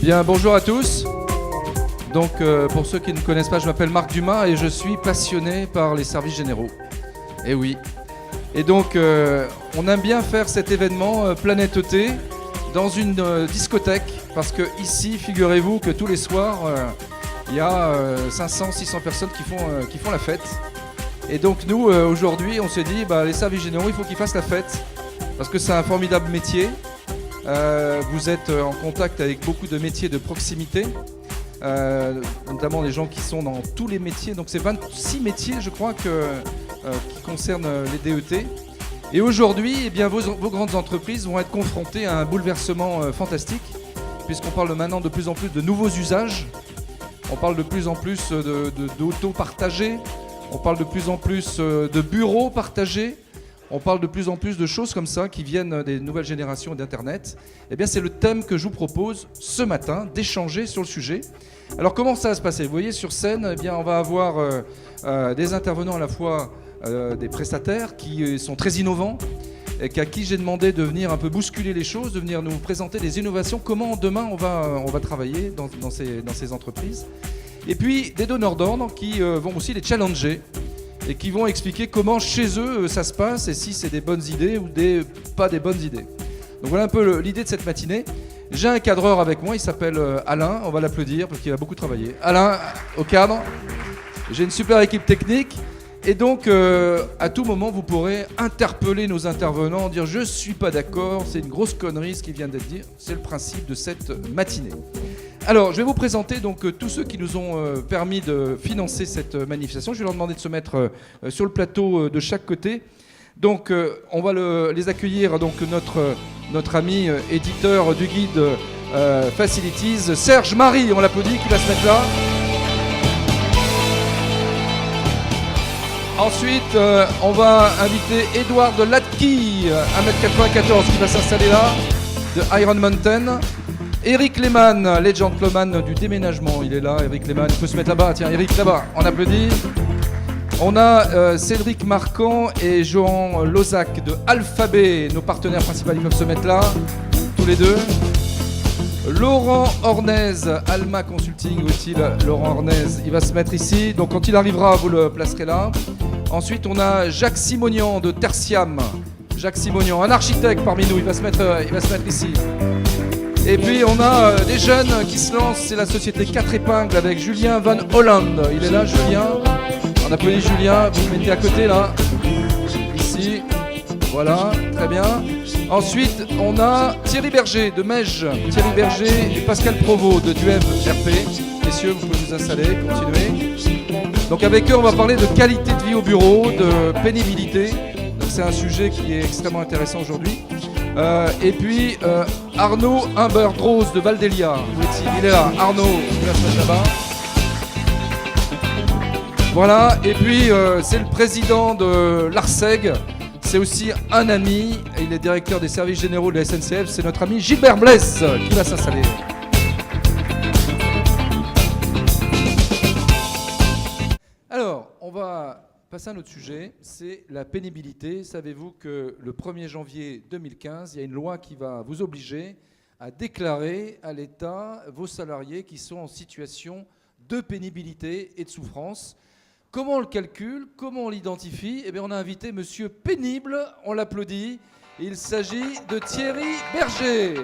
Bien, bonjour à tous. Donc, pour ceux qui ne me connaissent pas, je m'appelle Marc Dumas et je suis passionné par les services généraux. Et oui. Et donc, on aime bien faire cet événement Planète ET dans une discothèque parce que ici, figurez-vous que tous les soirs, il y a 500-600 personnes qui font la fête. Et donc, nous, aujourd'hui, on s'est dit, les services généraux, il faut qu'ils fassent la fête parce que c'est un formidable métier. Vous êtes en contact avec beaucoup de métiers de proximité. Notamment les gens qui sont dans tous les métiers. Donc c'est 26 métiers, je crois, qui concernent les DET. Et aujourd'hui, eh bien, vos grandes entreprises vont être confrontées à un bouleversement fantastique, puisqu'on parle maintenant de plus en plus de nouveaux usages. On parle de plus en plus d'auto partagés. On parle de plus en plus de bureaux partagés. On parle de plus en plus de choses comme ça qui viennent des nouvelles générations d'Internet. Eh bien, c'est le thème que je vous propose ce matin, d'échanger sur le sujet. Alors, comment ça va se passer ? Vous voyez, sur scène, eh bien, on va avoir des intervenants à la fois des prestataires qui sont très innovants et à qui j'ai demandé de venir un peu bousculer les choses, de venir nous présenter des innovations, comment demain on va travailler dans ces entreprises. Et puis, des donneurs d'ordre qui vont aussi les challenger et qui vont expliquer comment chez eux ça se passe et si c'est des bonnes idées ou pas des bonnes idées. Donc voilà un peu l'idée de cette matinée. J'ai un cadreur avec moi, il s'appelle Alain, on va l'applaudir parce qu'il a beaucoup travaillé. Alain, au cadre. J'ai une super équipe technique et donc à tout moment vous pourrez interpeller nos intervenants, dire je suis pas d'accord, c'est une grosse connerie ce qu'ils viennent d'être dit. C'est le principe de cette matinée. Alors, je vais vous présenter donc tous ceux qui nous ont permis de financer cette manifestation. Je vais leur demander de se mettre sur le plateau de chaque côté. Donc, on va les accueillir. Donc, notre ami éditeur du guide Facilities, Serge Marie, on l'applaudit, qui va se mettre là. Ensuite, on va inviter Edouard de Latki, 1m94, qui va s'installer là, de Iron Mountain. Eric Lehmann, les gentleman du déménagement, il est là, Eric Lehmann, il peut se mettre là-bas, tiens, Eric là-bas, on applaudit. On a Cédric Marquand et Johan Lozac de Alphabet, nos partenaires principaux, ils peuvent se mettre là, tous les deux. Laurent Ornez, Alma Consulting, où est-il Laurent Ornez, il va se mettre ici, donc quand il arrivera, vous le placerez là. Ensuite, on a Jacques Simonian de Tertiam, Jacques Simonian, un architecte parmi nous, il va se mettre ici. Et puis on a des jeunes qui se lancent, c'est la société 4 épingles avec Julien Van Holland. Il est là, Julien. On applaudit Julien, vous le mettez à côté là. Ici. Voilà, très bien. Ensuite, on a Thierry Berger de Mège. Thierry Berger et Pascal Provost de Duève RP. Messieurs, vous pouvez vous installer, continuer. Donc avec eux, on va parler de qualité de vie au bureau, de pénibilité. Donc c'est un sujet qui est extrêmement intéressant aujourd'hui. Et puis Arnaud Humbert-Drose de Valdelia. Il est là, Arnaud, il va se mettre là-bas. Voilà, et puis c'est le président de l'ARSEG, c'est aussi un ami, il est directeur des services généraux de la SNCF, c'est notre ami Gilbert Blesse qui va s'installer. Alors, on va passer à un autre sujet, c'est la pénibilité. Savez-vous que le 1er janvier 2015, il y a une loi qui va vous obliger à déclarer à l'État vos salariés qui sont en situation de pénibilité et de souffrance. Comment on le calcule ? Comment on l'identifie ? Eh bien, on a invité Monsieur Pénible, on l'applaudit. Il s'agit de Thierry Berger.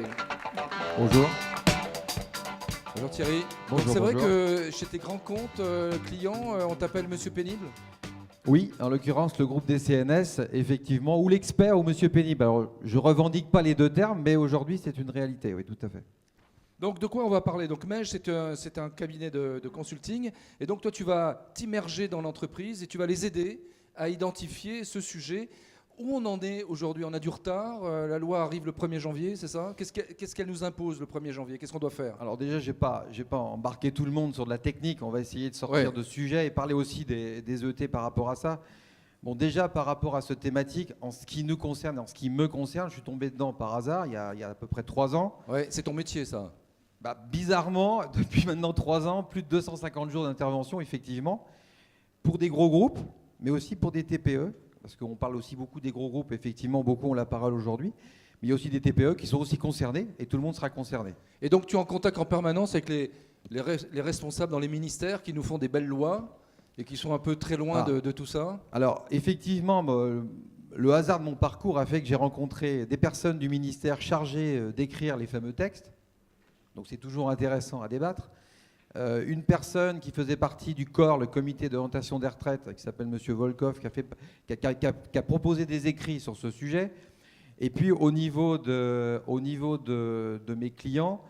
Bonjour. Bonjour Thierry. Bonjour, c'est vrai bonjour. que chez tes grands comptes clients, on t'appelle Monsieur Pénible ? Oui, en l'occurrence, le groupe des CNS, effectivement, ou l'expert ou Monsieur Pénible. Alors, je ne revendique pas les deux termes, mais aujourd'hui, c'est une réalité, oui, tout à fait. Donc, de quoi on va parler ? Donc, Mège, c'est un cabinet de consulting. Et donc, toi, tu vas t'immerger dans l'entreprise et tu vas les aider à identifier ce sujet. Où on en est aujourd'hui ? On a du retard. La loi arrive le 1er janvier, c'est ça ? Qu'est-ce qu'elle nous impose le 1er janvier ? Qu'est-ce qu'on doit faire ? Alors déjà, je n'ai pas embarqué tout le monde sur de la technique. On va essayer de sortir de ce sujet et parler aussi des ET par rapport à ça. Bon, déjà, par rapport à cette thématique, en ce qui nous concerne, en ce qui me concerne, je suis tombé dedans par hasard il y a à peu près 3 ans. Ouais, c'est ton métier, ça. Bizarrement, depuis maintenant 3 ans, plus de 250 jours d'intervention, effectivement, pour des gros groupes, mais aussi pour des TPE, parce qu'on parle aussi beaucoup des gros groupes, effectivement, beaucoup ont la parole aujourd'hui. Mais il y a aussi des TPE qui sont aussi concernés et tout le monde sera concerné. Et donc tu es en contact en permanence avec les responsables dans les ministères qui nous font des belles lois et qui sont un peu très loin de tout ça? Alors effectivement, le hasard de mon parcours a fait que j'ai rencontré des personnes du ministère chargées d'écrire les fameux textes. Donc c'est toujours intéressant à débattre. Une personne qui faisait partie du COR, le comité d'orientation des retraites, qui s'appelle M. Volkov, qui a proposé des écrits sur ce sujet. Et puis au niveau de mes clients,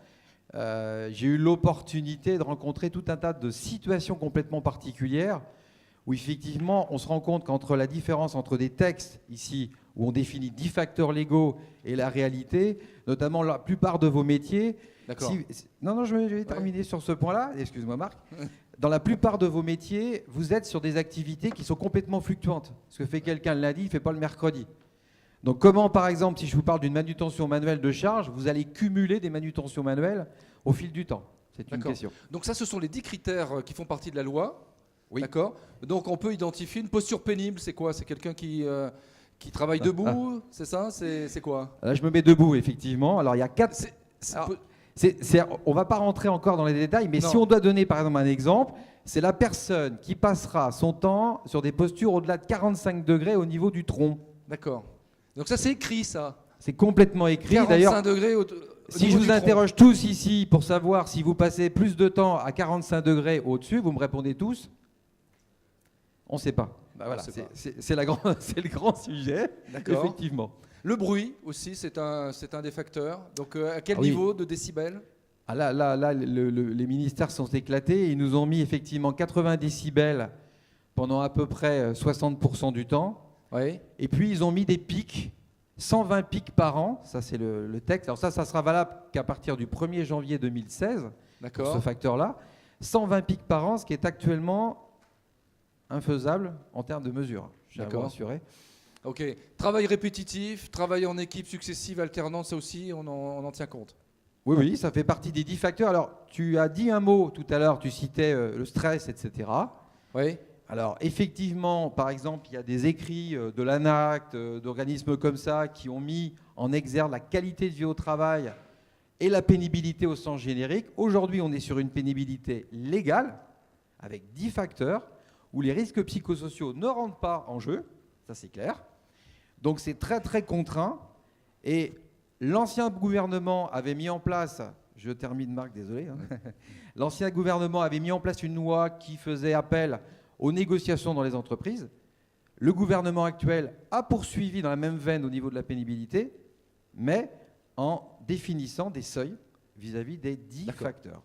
j'ai eu l'opportunité de rencontrer tout un tas de situations complètement particulières où effectivement on se rend compte qu'entre la différence entre des textes ici où on définit 10 facteurs légaux et la réalité, notamment la plupart de vos métiers. D'accord. Non, je vais terminer sur ce point-là. Excuse-moi Marc. Dans la plupart de vos métiers, vous êtes sur des activités qui sont complètement fluctuantes. Ce que fait quelqu'un le lundi, il ne fait pas le mercredi. Donc comment, par exemple, si je vous parle d'une manutention manuelle de charge, vous allez cumuler des manutentions manuelles au fil du temps? C'est une question. Donc ça, ce sont les 10 critères qui font partie de la loi. Oui. D'accord. Donc on peut identifier une posture pénible. C'est quoi? C'est quelqu'un qui travaille debout? C'est ça? C'est quoi? Là, je me mets debout, effectivement. Alors, il y a 4... on ne va pas rentrer encore dans les détails, mais si on doit donner, par exemple, un exemple, c'est la personne qui passera son temps sur des postures au-delà de 45 degrés au niveau du tronc. D'accord. Donc ça, c'est écrit, ça? C'est complètement écrit. 45 degrés si je vous interroge tous ici pour savoir si vous passez plus de temps à 45 degrés au-dessus, vous me répondez tous? On ne sait pas. Bah voilà, c'est le grand sujet, effectivement. Le bruit aussi, c'est un des facteurs. Donc à quel niveau de décibels? Là, les ministères sont éclatés. Ils nous ont mis effectivement 80 décibels pendant à peu près 60% du temps. Oui. Et puis ils ont mis des pics, 120 pics par an. Ça, c'est le texte. Alors ça sera valable qu'à partir du 1er janvier 2016. D'accord. Ce facteur-là. 120 pics par an, ce qui est actuellement infaisable en termes de mesure. Je vais vous rassurer. Ok. Travail répétitif, travail en équipe successive, alternante, ça aussi, on en tient compte. Oui, ça fait partie des 10 facteurs. Alors, tu as dit un mot tout à l'heure, tu citais le stress, etc. Oui. Alors, effectivement, par exemple, il y a des écrits de l'ANACT, d'organismes comme ça, qui ont mis en exergue la qualité de vie au travail et la pénibilité au sens générique. Aujourd'hui, on est sur une pénibilité légale, avec 10 facteurs, où les risques psychosociaux ne rentrent pas en jeu, ça c'est clair. Donc c'est très très contraint. Et l'ancien gouvernement avait mis en place, je termine Marc, désolé, l'ancien gouvernement avait mis en place une loi qui faisait appel aux négociations dans les entreprises. Le gouvernement actuel a poursuivi dans la même veine au niveau de la pénibilité, mais en définissant des seuils vis-à-vis des 10 facteurs.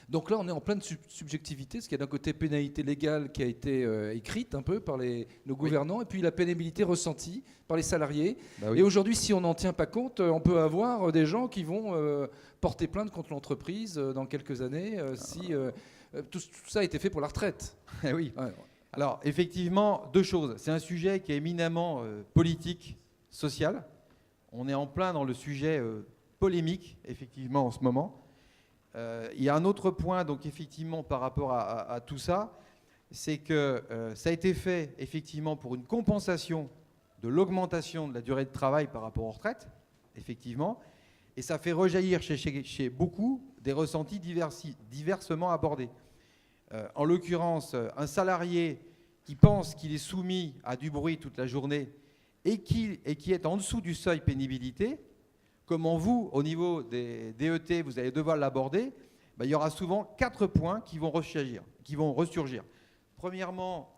Donc là, on est en pleine subjectivité, parce qu'il y a d'un côté pénalité légale qui a été écrite un peu par nos gouvernants, et puis la pénibilité ressentie par les salariés. Et aujourd'hui, si on n'en tient pas compte, on peut avoir des gens qui vont porter plainte contre l'entreprise dans quelques années, si tout ça a été fait pour la retraite. Oui. Ouais. Alors, effectivement, deux choses. C'est un sujet qui est éminemment politique, social. On est en plein dans le sujet polémique, effectivement, en ce moment. Il y a un autre point, donc effectivement, par rapport à tout ça, c'est que ça a été fait effectivement pour une compensation de l'augmentation de la durée de travail par rapport aux retraites, effectivement, et ça fait rejaillir chez beaucoup des ressentis diversement abordés. En l'occurrence, un salarié qui pense qu'il est soumis à du bruit toute la journée et qui est en dessous du seuil pénibilité, comment vous, au niveau des DET, vous allez devoir l'aborder, il y aura souvent 4 points qui vont ressurgir. Premièrement,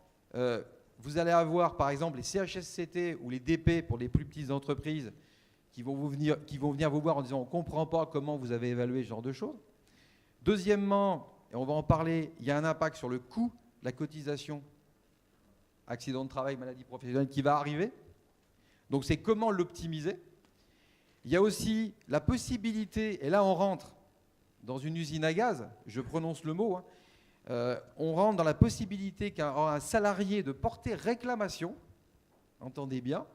vous allez avoir par exemple les CHSCT ou les DP pour les plus petites entreprises qui vont venir vous voir en disant on ne comprend pas comment vous avez évalué ce genre de choses. Deuxièmement, et on va en parler, il y a un impact sur le coût de la cotisation accident de travail, maladie professionnelle qui va arriver. Donc c'est comment l'optimiser. Il y a aussi la possibilité, et là on rentre dans une usine à gaz, je prononce le mot, on rentre dans la possibilité qu'un salarié de porter réclamation, entendez bien,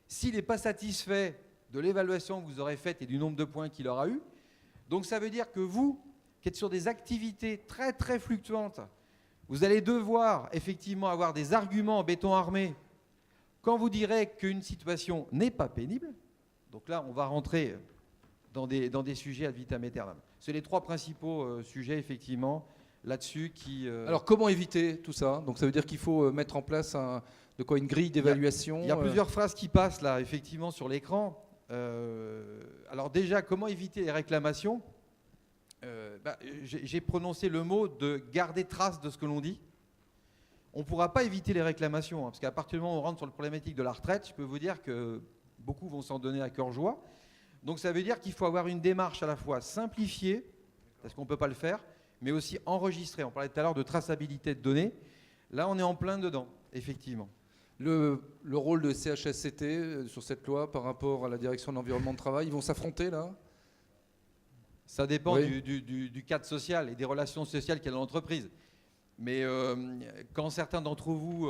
s'il n'est pas satisfait de l'évaluation que vous aurez faite et du nombre de points qu'il aura eu. Donc ça veut dire que vous, qui êtes sur des activités très très fluctuantes, vous allez devoir effectivement avoir des arguments en béton armé quand vous direz qu'une situation n'est pas pénible. Donc là, on va rentrer dans des sujets ad vitam aeternam. C'est les 3 principaux sujets, effectivement, là-dessus qui... Alors, comment éviter tout ça? Donc, ça veut dire qu'il faut mettre en place une grille d'évaluation. Il y a plusieurs phrases qui passent, là, effectivement, sur l'écran. Alors déjà, comment éviter les réclamations? J'ai prononcé le mot de garder trace de ce que l'on dit. On ne pourra pas éviter les réclamations, parce qu'à partir du moment où on rentre sur la problématique de la retraite, je peux vous dire que beaucoup vont s'en donner à cœur joie. Donc ça veut dire qu'il faut avoir une démarche à la fois simplifiée, parce qu'on ne peut pas le faire, mais aussi enregistrée. On parlait tout à l'heure de traçabilité de données. Là, on est en plein dedans, effectivement. Le rôle de CHSCT sur cette loi par rapport à la direction de l'environnement de travail, ils vont s'affronter là? Ça dépend du cadre social et des relations sociales qu'il y a dans l'entreprise. Mais quand certains d'entre vous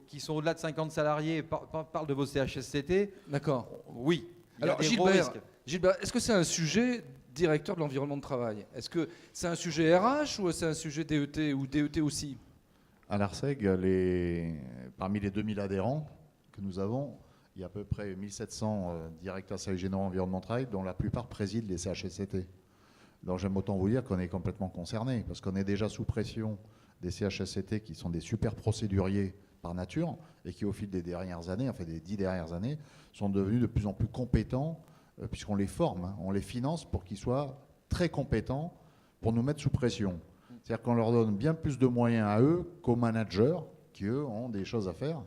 qui sont au-delà de 50 salariés parlent de vos CHSCT, d'accord. Oui. Alors Gilbert, est-ce que c'est un sujet directeur de l'environnement de travail? Est-ce que c'est un sujet RH ou c'est un sujet DET ou DET aussi? À l'ARSEG, parmi les 2000 adhérents que nous avons, il y a à peu près 1700 directeurs services généraux environnement de travail, dont la plupart président les CHSCT. Donc j'aime autant vous dire qu'on est complètement concernés, parce qu'on est déjà sous pression des CHSCT qui sont des super procéduriers par nature et qui au fil des dernières années, enfin des 10 dernières années, sont devenus de plus en plus compétents puisqu'on les forme, hein, on les finance pour qu'ils soient très compétents pour nous mettre sous pression. C'est-à-dire qu'on leur donne bien plus de moyens à eux qu'aux managers qui, eux, ont des choses à faire.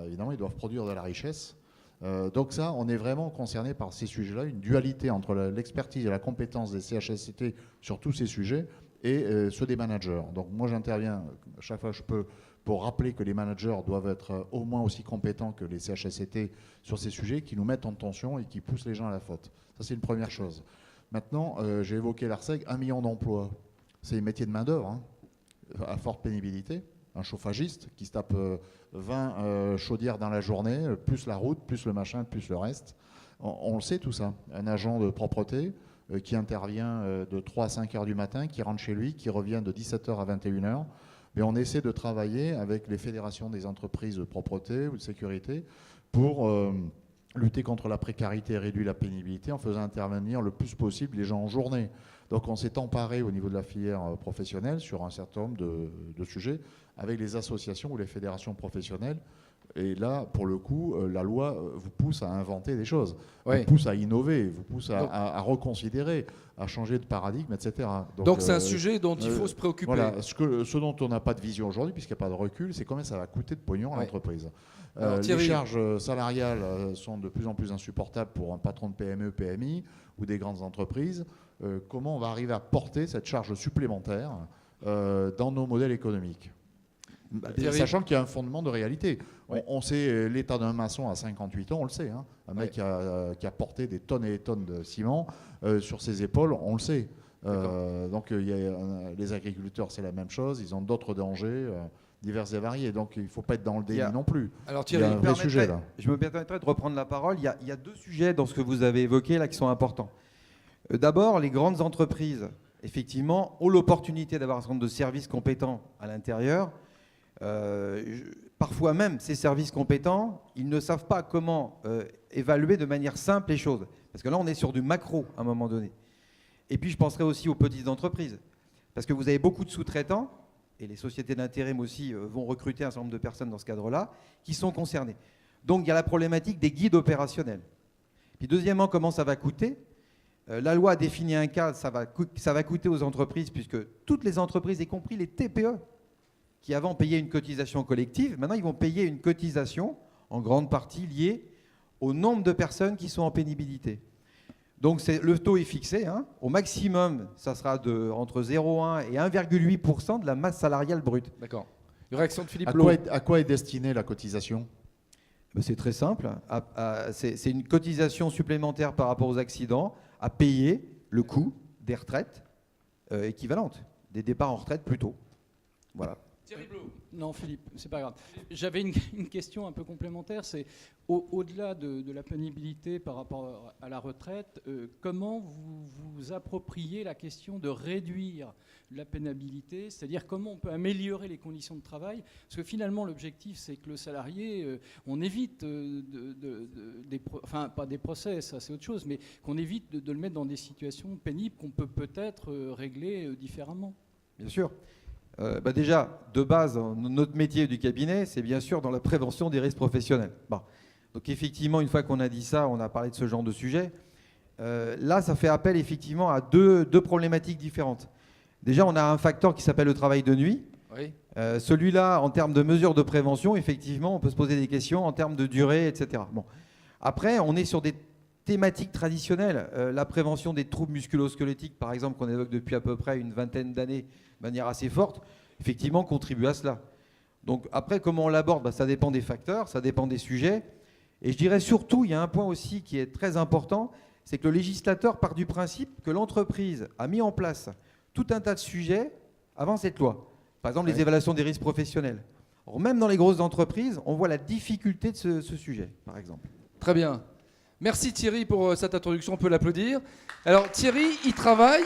Évidemment, ils doivent produire de la richesse. Donc ça, on est vraiment concerné par ces sujets-là, une dualité entre l'expertise et la compétence des CHSCT sur tous ces sujets et ceux des managers. Donc moi, j'interviens chaque fois que je peux pour rappeler que les managers doivent être au moins aussi compétents que les CHSCT sur ces sujets qui nous mettent en tension et qui poussent les gens à la faute. Ça, c'est une première chose. Maintenant, j'ai évoqué l'ARSEG, 1 million d'emplois. C'est un métier de main-d'œuvre, hein, à forte pénibilité. Un chauffagiste qui se tape 20 chaudières dans la journée, plus la route, plus le machin, plus le reste. On le sait tout ça. Un agent de propreté qui intervient de 3 à 5 heures du matin, qui rentre chez lui, qui revient de 17 heures à 21 heures. Mais on essaie de travailler avec les fédérations des entreprises de propreté ou de sécurité pour lutter contre la précarité et réduire la pénibilité en faisant intervenir le plus possible les gens en journée. Donc on s'est emparé au niveau de la filière professionnelle sur un certain nombre de sujets avec les associations ou les fédérations professionnelles. Et là, pour le coup, la loi vous pousse à inventer des choses, vous pousse à innover, vous pousse à reconsidérer, à changer de paradigme, etc. Donc c'est un sujet dont il faut se préoccuper. Voilà, ce dont on n'a pas de vision aujourd'hui, puisqu'il n'y a pas de recul, c'est combien ça va coûter de pognon à l'entreprise. Les charges salariales sont de plus en plus insupportables pour un patron de PME, PMI ou des grandes entreprises. Comment on va arriver à porter cette charge supplémentaire dans nos modèles économiques, sachant qu'il y a un fondement de réalité. On sait l'état d'un maçon à 58 ans, on le sait. Hein. Un mec qui a porté des tonnes et des tonnes de ciment sur ses épaules, on le sait. Donc les agriculteurs, c'est la même chose. Ils ont d'autres dangers divers et variés. Donc il ne faut pas être dans le déni non plus. Alors Thierry, il y a un vrai sujet là. Je me permettrai de reprendre la parole. Il y a 2 sujets dans ce que vous avez évoqué là qui sont importants. D'abord, les grandes entreprises, effectivement, ont l'opportunité d'avoir un certain nombre de services compétents à l'intérieur. Parfois même, ces services compétents, ils ne savent pas comment évaluer de manière simple les choses. Parce que là, on est sur du macro à un moment donné. Et puis, je penserai aussi aux petites entreprises. Parce que vous avez beaucoup de sous-traitants, et les sociétés d'intérim aussi vont recruter un certain nombre de personnes dans ce cadre-là, qui sont concernées. Donc, il y a la problématique des guides opérationnels. Puis, deuxièmement, comment ça va coûter ? La loi a défini un cadre, ça va coûter aux entreprises, puisque toutes les entreprises, y compris les TPE, qui avant payaient une cotisation collective, maintenant ils vont payer une cotisation en grande partie liée au nombre de personnes qui sont en pénibilité. Donc le taux est fixé, hein. Au maximum, ça sera entre 0,1 et 1,8% de la masse salariale brute. D'accord. Une réaction de Philippe Lowe. À quoi est destinée la cotisation ? C'est très simple. C'est une cotisation supplémentaire par rapport aux accidents à payer le coût des retraites équivalentes, des départs en retraite plus tôt. Voilà. Thierry Blot. Non, Philippe, c'est pas grave. J'avais une question un peu complémentaire. C'est au-delà de la pénibilité par rapport à la retraite, comment vous vous appropriez la question de réduire la pénibilité, c'est-à-dire comment on peut améliorer les conditions de travail, parce que finalement l'objectif c'est que le salarié, on évite enfin pas des procès, ça c'est autre chose, mais qu'on évite de le mettre dans des situations pénibles qu'on peut peut-être régler différemment. Bien sûr. Déjà, de base, notre métier du cabinet, c'est bien sûr dans la prévention des risques professionnels. Bon. Donc effectivement, une fois qu'on a dit ça, on a parlé de ce genre de sujet. Là, ça fait appel effectivement à deux problématiques différentes. Déjà, on a un facteur qui s'appelle le travail de nuit. Oui. Celui-là, en termes de mesures de prévention, effectivement, on peut se poser des questions en termes de durée, etc. Bon. Après, on est sur des thématiques traditionnelles. La prévention des troubles musculo-squelettiques, par exemple, qu'on évoque depuis à peu près une vingtaine d'années de manière assez forte, effectivement, contribue à cela. Donc après, comment on l'aborde ? Ça dépend des facteurs, ça dépend des sujets. Et je dirais surtout, il y a un point aussi qui est très important, c'est que le législateur part du principe que l'entreprise a mis en place tout un tas de sujets avant cette loi. Par exemple, les évaluations des risques professionnels. Alors, même dans les grosses entreprises, on voit la difficulté de ce sujet, par exemple. Très bien. Merci Thierry pour cette introduction, on peut l'applaudir. Alors Thierry, il travaille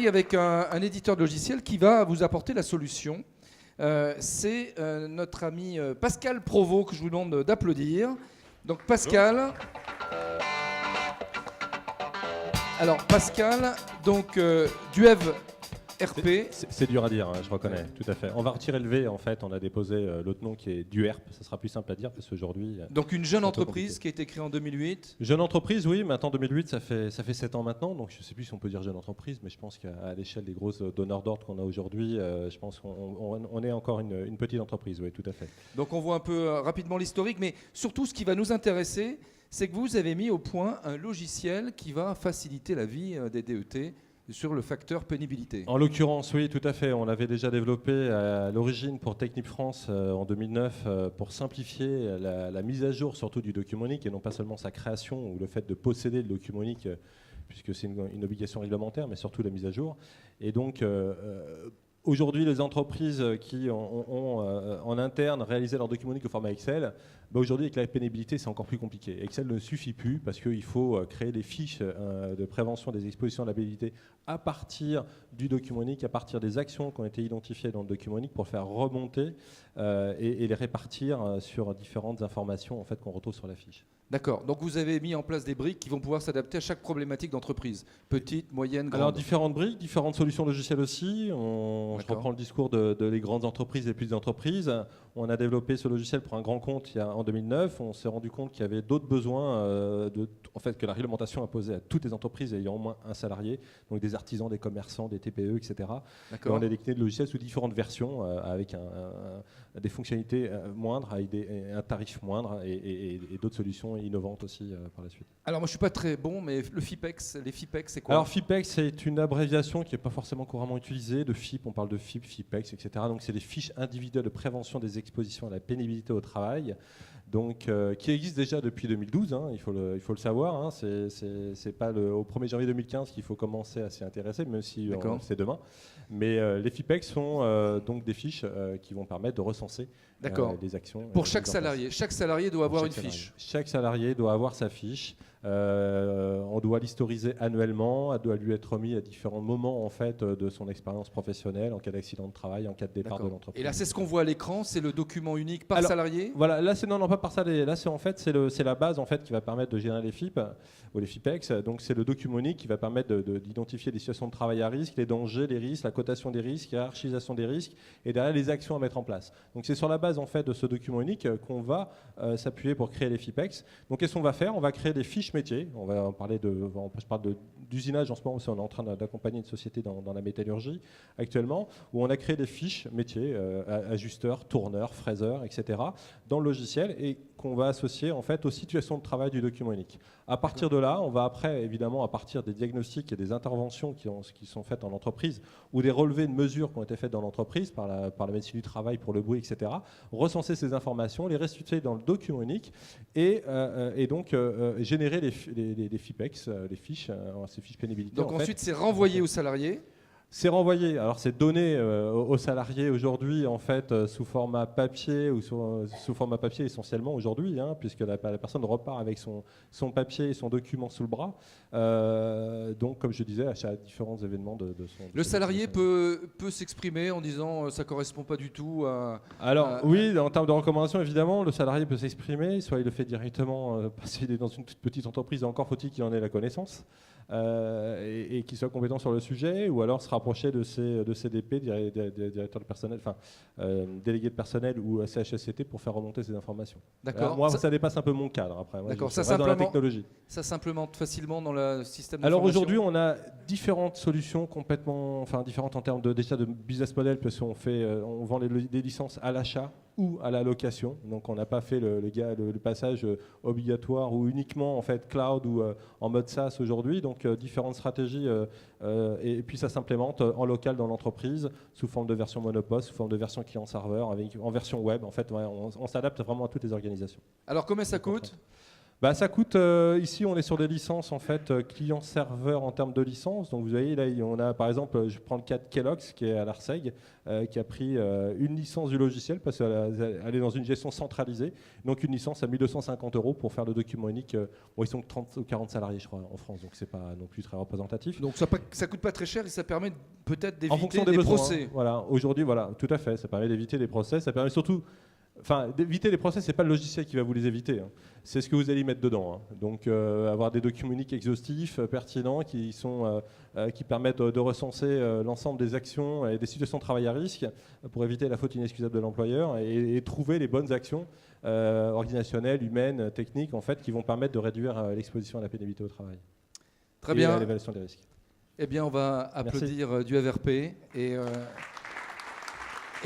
avec un éditeur de logiciel qui va vous apporter la solution. C'est notre ami Pascal Provost que je vous demande d'applaudir. Donc Pascal. Alors Pascal, donc Duev RP. C'est dur à dire, hein, je reconnais, tout à fait. On va retirer le V, en fait, on a déposé l'autre nom qui est Duerp, ça sera plus simple à dire parce qu'aujourd'hui... Donc une jeune entreprise qui a été créée en 2008. Jeune entreprise, oui, maintenant 2008, ça fait 7 ans maintenant, donc je ne sais plus si on peut dire jeune entreprise, mais je pense qu'à l'échelle des grosses donneurs d'ordre qu'on a aujourd'hui, je pense qu'on est encore une petite entreprise, oui, tout à fait. Donc on voit un peu rapidement l'historique, mais surtout ce qui va nous intéresser, c'est que vous avez mis au point un logiciel qui va faciliter la vie des DET sur le facteur pénibilité. En l'occurrence, oui, tout à fait. On l'avait déjà développé à l'origine pour Technip France en 2009 pour simplifier la mise à jour surtout du document unique et non pas seulement sa création ou le fait de posséder le document unique puisque c'est une obligation réglementaire, mais surtout la mise à jour. Et donc, aujourd'hui, les entreprises qui ont en interne réalisé leur document unique au format Excel, aujourd'hui, avec la pénibilité, c'est encore plus compliqué. Excel ne suffit plus parce qu'il faut créer des fiches de prévention des expositions à la pénibilité à partir du document unique, à partir des actions qui ont été identifiées dans le document unique pour le faire remonter et les répartir sur différentes informations en fait, qu'on retrouve sur la fiche. D'accord. Donc vous avez mis en place des briques qui vont pouvoir s'adapter à chaque problématique d'entreprise. Petite, moyenne, grande. Alors différentes briques, différentes solutions logicielles aussi. Je reprends le discours de les grandes entreprises et les petites entreprises. On a développé ce logiciel pour un grand compte en 2009. On s'est rendu compte qu'il y avait d'autres besoins, en fait, que la réglementation imposait à toutes les entreprises ayant au moins un salarié, donc des artisans, des commerçants, des TPE, etc. Et on a décliné le logiciel sous différentes versions avec des fonctionnalités moindres, avec un tarif moindre et d'autres solutions innovantes aussi par la suite. Alors moi je suis pas très bon, mais le FIPEX, les FIPEX c'est quoi ? Alors FIPEX c'est une abréviation qui n'est pas forcément couramment utilisée. De FIP on parle de FIP, FIPEX, etc. Donc c'est des fiches individuelles de prévention des expositions à la pénibilité au travail. Donc, qui existe déjà depuis 2012, hein, il faut le savoir. Hein, c'est pas au 1er janvier 2015 qu'il faut commencer à s'y intéresser, même si c'est demain. Mais les FIPEX sont donc des fiches qui vont permettre de recenser des actions. Pour chaque salarié. Chaque salarié doit avoir une fiche. Chaque salarié doit avoir sa fiche. On doit l'historiser annuellement, elle doit lui être remise à différents moments en fait, de son expérience professionnelle, en cas d'accident de travail, en cas de départ de l'entreprise. Et là, c'est ce qu'on voit à l'écran, c'est le document unique par salarié. Voilà, là, non, pas par salarié. Là, c'est la base en fait, qui va permettre de générer les FIP ou les FIPEX. Donc, c'est le document unique qui va permettre d'identifier les situations de travail à risque, les dangers, les risques, la cotation des risques, hiérarchisation des risques et derrière les actions à mettre en place. Donc, c'est sur la base en fait, de ce document unique qu'on va s'appuyer pour créer les FIPEX. Donc, qu'est-ce qu'on va faire ? On va créer des fiches métiers. On va parler je parle d'usinage en ce moment, on est en train d'accompagner une société dans la métallurgie actuellement, où on a créé des fiches métiers, ajusteurs, tourneurs, fraiseurs, etc., dans le logiciel et qu'on va associer en fait aux situations de travail du document unique. À partir de là, on va après, évidemment, à partir des diagnostics et des interventions qui sont faites en entreprise ou des relevés de mesures qui ont été faites dans l'entreprise par la médecine du travail pour le bruit, etc., recenser ces informations, les restituer dans le document unique et donc générer les FIPEX, les fiches, ces fiches pénibilité. Donc ensuite, c'est renvoyé aux salariés. C'est renvoyé. Alors c'est donné aux salariés aujourd'hui en fait sous format papier ou sous format papier essentiellement aujourd'hui, hein, puisque la personne repart avec son papier et son document sous le bras. Donc comme je disais, à différents événements de son. Le salarié peut s'exprimer en disant ça correspond pas du tout à. Alors oui, en termes de recommandation évidemment, le salarié peut s'exprimer, soit il le fait directement parce qu'il est dans une toute petite entreprise, encore faut-il qu'il en ait la connaissance. Et qu'il soit compétent sur le sujet, ou alors se rapprocher de ses DP, directeurs de personnel, enfin délégués de personnel ou CHSCT pour faire remonter ces informations. D'accord. Moi, ça dépasse un peu mon cadre après. Moi, d'accord. je reste dans la technologie. Ça s'implémente facilement dans le système. Alors aujourd'hui, on a différentes solutions complètement, enfin différentes en termes déjà de business model, parce qu'on on vend des licences à l'achat ou à la location. Donc on n'a pas fait le passage obligatoire ou uniquement en fait cloud ou en mode SaaS aujourd'hui. Donc différentes stratégies et puis ça s'implémente en local dans l'entreprise sous forme de version monopost, sous forme de version client-serveur, en version web. En fait, on s'adapte vraiment à toutes les organisations. Alors combien ça coûte ? Ça coûte, ici on est sur des licences en fait client-serveur en termes de licences. Donc vous voyez là on a par exemple, je prends le cas de Kellogg's qui est à l'Arseg, qui a pris une licence du logiciel parce qu'elle est dans une gestion centralisée. Donc une licence à 1 250 € pour faire le document unique. Bon, ils sont 30 ou 40 salariés je crois en France, donc c'est pas non plus très représentatif. Donc ça coûte pas très cher et ça permet peut-être d'éviter des besoins, procès. Hein, voilà, aujourd'hui voilà, tout à fait, ça permet d'éviter des procès, ça permet surtout. Enfin, d'éviter les procès, ce n'est pas le logiciel qui va vous les éviter. Hein. C'est ce que vous allez y mettre dedans. Hein. Donc, avoir des documents uniques exhaustifs, pertinents, qui permettent de recenser l'ensemble des actions et des situations de travail à risque pour éviter la faute inexcusable de l'employeur et trouver les bonnes actions organisationnelles, humaines, techniques, en fait, qui vont permettre de réduire l'exposition à la pénibilité au travail. Très bien. Et à l'évaluation des risques. Eh bien, on va applaudir du FRP et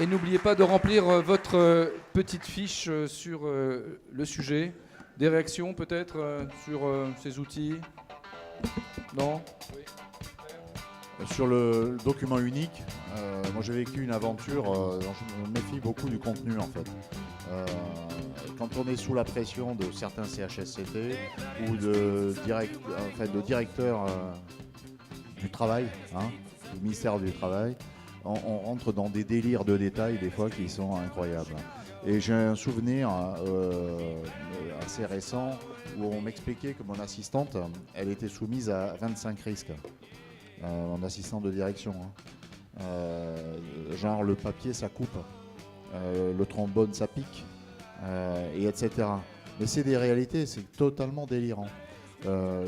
n'oubliez pas de remplir votre petite fiche sur le sujet. Des réactions peut-être sur ces outils ? Non ? Sur le document unique, moi j'ai vécu une aventure dont je me méfie beaucoup du contenu en fait. Quand on est sous la pression de certains CHSCT ou de directeurs du travail, hein, du ministère du Travail, on rentre dans des délires de détails des fois qui sont incroyables. Et j'ai un souvenir assez récent où on m'expliquait que mon assistante, elle était soumise à 25 risques. Mon assistant de direction. Hein. Genre le papier ça coupe, le trombone ça pique, et etc. Mais c'est des réalités, c'est totalement délirant.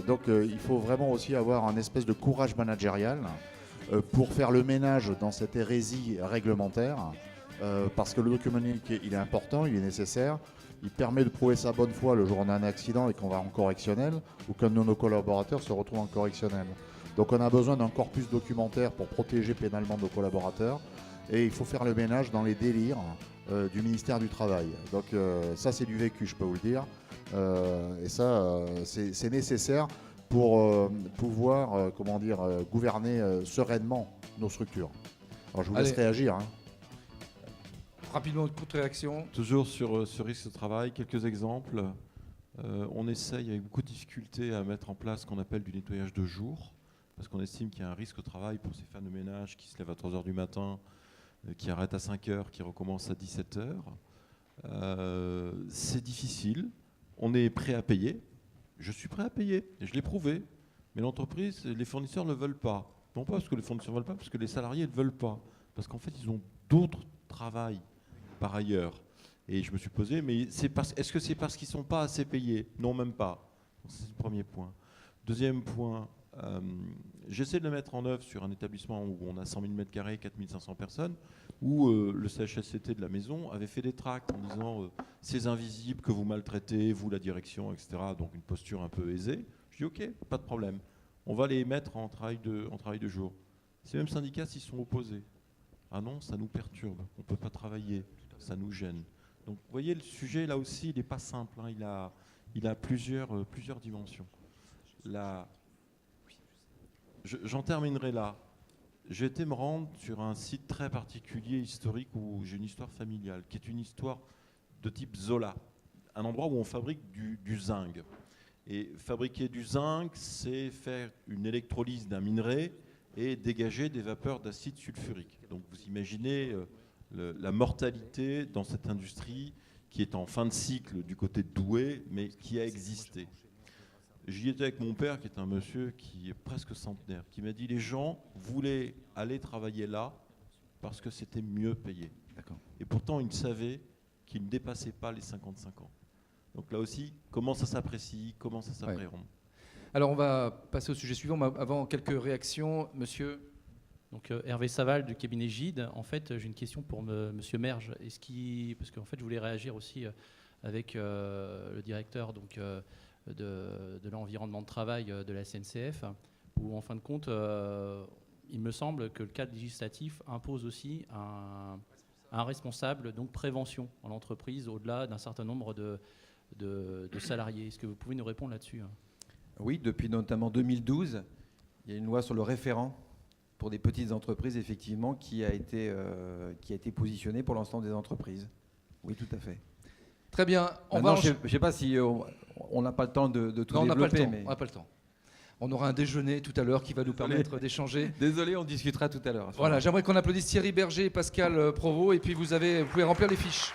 Donc il faut vraiment aussi avoir un espèce de courage managérial pour faire le ménage dans cette hérésie réglementaire, parce que le document unique, il est important, il est nécessaire, il permet de prouver sa bonne foi le jour où on a un accident et qu'on va en correctionnel, ou quand nos collaborateurs se retrouvent en correctionnel. Donc on a besoin d'un corpus documentaire pour protéger pénalement nos collaborateurs, et il faut faire le ménage dans les délires du ministère du Travail. Donc ça c'est du vécu, je peux vous le dire, et ça c'est nécessaire pour pouvoir gouverner sereinement nos structures. Alors je vous laisse réagir. Hein. Rapidement, une courte réaction. Toujours sur ce risque de travail, quelques exemples. On essaye avec beaucoup de difficulté à mettre en place ce qu'on appelle du nettoyage de jour, parce qu'on estime qu'il y a un risque au travail pour ces femmes de ménage qui se lèvent à 3 h du matin, qui arrêtent à 5 h, qui recommencent à 17 h. C'est difficile, on est prêt à payer. Je suis prêt à payer, et je l'ai prouvé. Mais l'entreprise, les fournisseurs ne veulent pas. Non pas parce que les fournisseurs ne veulent pas, parce que les salariés ne veulent pas. Parce qu'en fait, ils ont d'autres travails par ailleurs. Et je me suis posé, mais est-ce que c'est parce qu'ils ne sont pas assez payés ? Non, même pas. C'est le premier point. Deuxième point, j'essaie de le mettre en œuvre sur un établissement où on a 100 000 m², 4 500 personnes, où le CHSCT de la maison avait fait des tracts en disant ces invisibles que vous maltraitez, vous la direction, etc. Donc une posture un peu aisée. Je dis ok, pas de problème. On va les mettre en travail de jour. Ces mêmes syndicats s'y sont opposés. Ah non, ça nous perturbe, on ne peut pas travailler, ça nous gêne. Donc vous voyez, le sujet là aussi, il n'est pas simple, hein, il a plusieurs dimensions. J'en terminerai là. J'ai été me rendre sur un site très particulier, historique, où j'ai une histoire familiale, qui est une histoire de type Zola, un endroit où on fabrique du zinc. Et fabriquer du zinc, c'est faire une électrolyse d'un minerai et dégager des vapeurs d'acide sulfurique. Donc vous imaginez la mortalité dans cette industrie qui est en fin de cycle du côté de Douai, mais qui a existé. J'y étais avec mon père, qui est un monsieur qui est presque centenaire, qui m'a dit les gens voulaient aller travailler là parce que c'était mieux payé. Et pourtant, ils savaient qu'ils ne dépassaient pas les 55 ans. Donc là aussi, comment ça s'apprécie, comment ça s'appréhende. Ouais. Alors on va passer au sujet suivant, mais avant quelques réactions, monsieur. Donc Hervé Saval du cabinet Gide. En fait, j'ai une question pour monsieur Merge. Parce qu'en fait, je voulais réagir aussi avec le directeur donc, de l'environnement de travail de la SNCF, où en fin de compte, il me semble que le cadre législatif impose aussi un responsable, donc prévention en entreprise, au-delà d'un certain nombre de salariés. Est-ce que vous pouvez nous répondre là-dessus? Oui, depuis notamment 2012, il y a une loi sur le référent pour des petites entreprises, effectivement, qui a été positionnée pour l'ensemble des entreprises. Oui, tout à fait. Très bien. Je ne sais pas si on n'a pas le temps de tout développer. On n'a pas le temps. On aura un déjeuner tout à l'heure qui va nous permettre d'échanger. Désolé, on discutera tout à l'heure. Voilà, j'aimerais qu'on applaudisse Thierry Berger et Pascal Provost, et puis vous pouvez remplir les fiches.